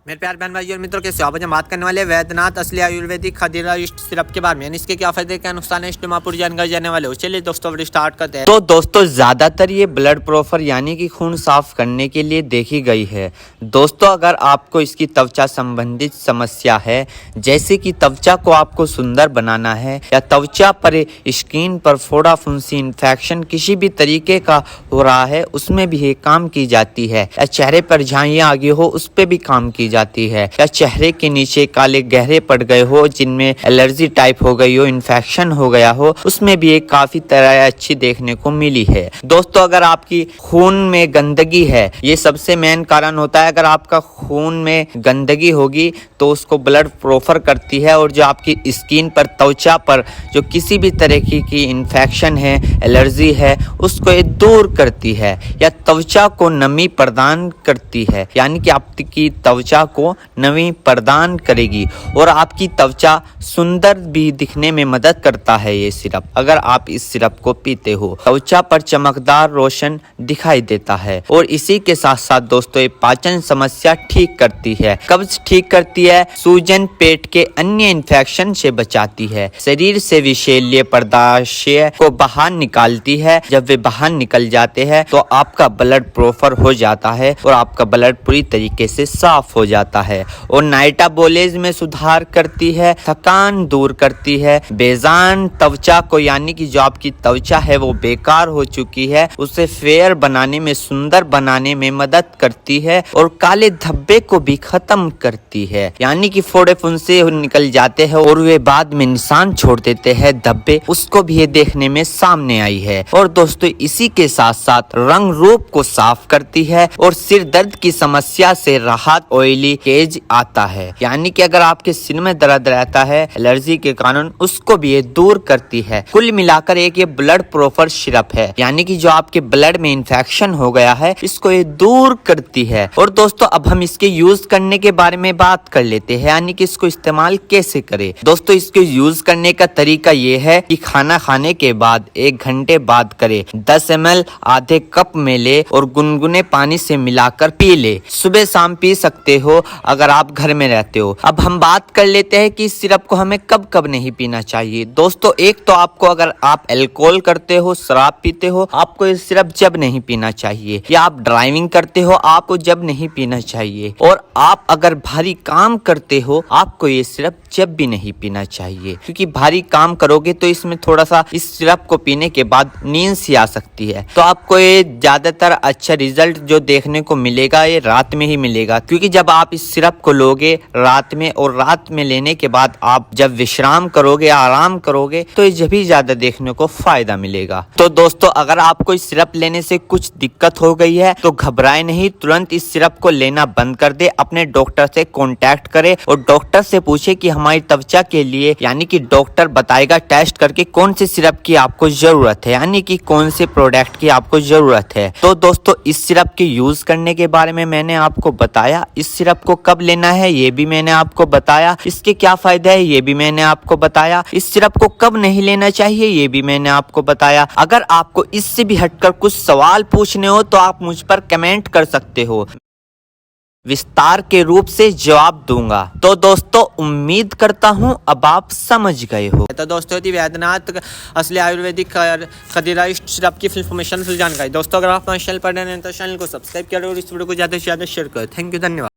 मेरे प्यार बहन भाई और मित्रों, कैसे हो? आज हम बात करने वाले वैद्यनाथ असली आयुर्वेदिक खदीरा ईस्ट सिरप के बारे में, इसके क्या फायदे क्या नुकसान है, इसमें पूरी जानकारी जानने वाले हो। चलिए दोस्तों वीडियो स्टार्ट करते हैं। तो दोस्तों ज्यादातर ये ब्लड प्रोफर यानी कि खून साफ करने के लिए देखी गई है। दोस्तों अगर आपको इसकी त्वचा संबंधित समस्या है, जैसे कि त्वचा को आपको सुंदर बनाना है या त्वचा पर स्किन पर फोड़ा फुंसी इन्फेक्शन किसी भी तरीके का हो रहा है, उसमें भी ये काम की जाती है। या चेहरे पर झाइयाँ आ गई हो, उस पर भी काम की जाती है। या चेहरे के नीचे काले गहरे पड़ गए हो, जिनमें एलर्जी टाइप हो गई हो, इन्फेक्शन हो गया हो, उसमें भी एक काफी तरह अच्छी देखने को मिली है। दोस्तों अगर आपकी खून में गंदगी है, ये सबसे मेन कारण होता है। अगर आपका खून में गंदगी होगी तो उसको ब्लड प्रोफर करती है, और जो आपकी स्किन पर त्वचा पर जो किसी भी तरह की इन्फेक्शन है, एलर्जी है, उसको ये दूर करती है या त्वचा को नमी प्रदान करती है, यानी कि आपकी त्वचा को नमी प्रदान करेगी और आपकी त्वचा सुंदर भी दिखने में मदद करता है ये सिरप। अगर आप इस सिरप को पीते हो, त्वचा पर चमकदार रोशन दिखाई देता है। और इसी के साथ साथ दोस्तों ये पाचन समस्या ठीक करती है, कब्ज ठीक करती है, सूजन, पेट के अन्य इन्फेक्शन से बचाती है, शरीर से विषैले पदार्थ को बाहर निकालती है। जब वे बाहर निकल जाते हैं तो आपका ब्लड प्रोफर हो जाता है और आपका ब्लड पूरी तरीके से साफ हो जाता है। और नाइटाबोलिज्म में सुधार करती है, थकान दूर करती है, बेजान त्वचा को यानी कि जो आपकी त्वचा है वो बेकार हो चुकी है, उसे फेयर बनाने में, सुंदर बनाने में मदद करती है। और काले धब्बे को भी खत्म करती है, यानी कि फोड़े फुंसे निकल जाते हैं और वे बाद में निशान छोड़ देते हैं धब्बे, उसको भी ये देखने में सामने आई है। और दोस्तों इसी के साथ साथ रंग रूप को साफ करती है और सिर दर्द की समस्या से राहत, ऑयली केज आता है, यानी कि अगर आपके सिर में दर्द रहता है एलर्जी के कारण, उसको भी ये दूर करती है। कुल मिलाकर एक ये ब्लड प्रोफर सिरप है, यानी कि जो आपके ब्लड में इन्फेक्शन हो गया है, इसको ये दूर करती है। और दोस्तों अब हम इसके यूज करने के बारे में बात कर लेते हैं, यानी कि इसको इस्तेमाल कैसे करें। दोस्तों इसको यूज करने का तरीका ये है कि खाना खाने के बाद 1 घंटे बाद करें। 10 ml आधे कप में ले और गुनगुने पानी से मिलाकर पी ले। सुबह शाम पी सकते हो अगर आप घर में रहते हो। अब हम बात कर लेते हैं कि इस सिरप को हमें कब कब नहीं पीना चाहिए। दोस्तों एक तो आपको, अगर आप अल्कोहल करते हो, शराब पीते हो, आपको ये सिरप जब नहीं पीना चाहिए। या आप ड्राइविंग करते हो, आपको जब नहीं पीना चाहिए। और आप अगर भारी काम करते हो, आपको ये सिरप जब भी नहीं पीना चाहिए, क्योंकि भारी काम करोगे तो इसमें थोड़ा सा इस सिरप को पीने के बाद नींद सी आ सकती है। तो आपको ये ज्यादातर अच्छा रिजल्ट जो देखने को मिलेगा ये रात में ही मिलेगा, क्योंकि जब आप इस सिरप को लोगे रात में, और रात में लेने के बाद आप जब विश्राम करोगे, आराम करोगे, तो ये जब भी ज्यादा देखने को फायदा मिलेगा। तो दोस्तों अगर आपको इस सिरप लेने से कुछ दिक्कत हो गई है तो घबराए नहीं, तुरंत इस सिरप को लेना बंद कर दे। अपने डॉक्टर से कांटेक्ट करे और डॉक्टर से पूछे कि हमारी त्वचा के लिए, यानी कि डॉक्टर बताएगा टेस्ट करके कौन से सिरप की आपको जरूरत है, यानी कि कौन से प्रोडक्ट की आपको जरूरत है। तो दोस्तों इस सिरप के यूज करने के बारे में मैंने आपको बताया, इस सिरप को कब लेना है ये भी मैंने आपको बताया, इसके क्या फायदे है ये भी मैंने आपको बताया, इस सिरप को कब नहीं लेना चाहिए ये भी मैंने आपको बताया। अगर आपको इससे भी हटकर कुछ सवाल पूछने हो तो आप मुझ पर कमेंट कर सकते हो, विस्तार के रूप से जवाब दूंगा। तो दोस्तों उम्मीद करता हूं अब आप समझ गए हो। तो दोस्तों थी वैद्यनाथ असली आयुर्वेदिक खदीरा ईस्ट सिरप की इन्फॉर्मेशन, फुल जानकारी। दोस्तों अगर आप हमारे चैनल पर नए हैं तो चैनल को सब्सक्राइब करें और इस वीडियो को ज्यादा से ज्यादा शेयर करें। थैंक यू, धन्यवाद।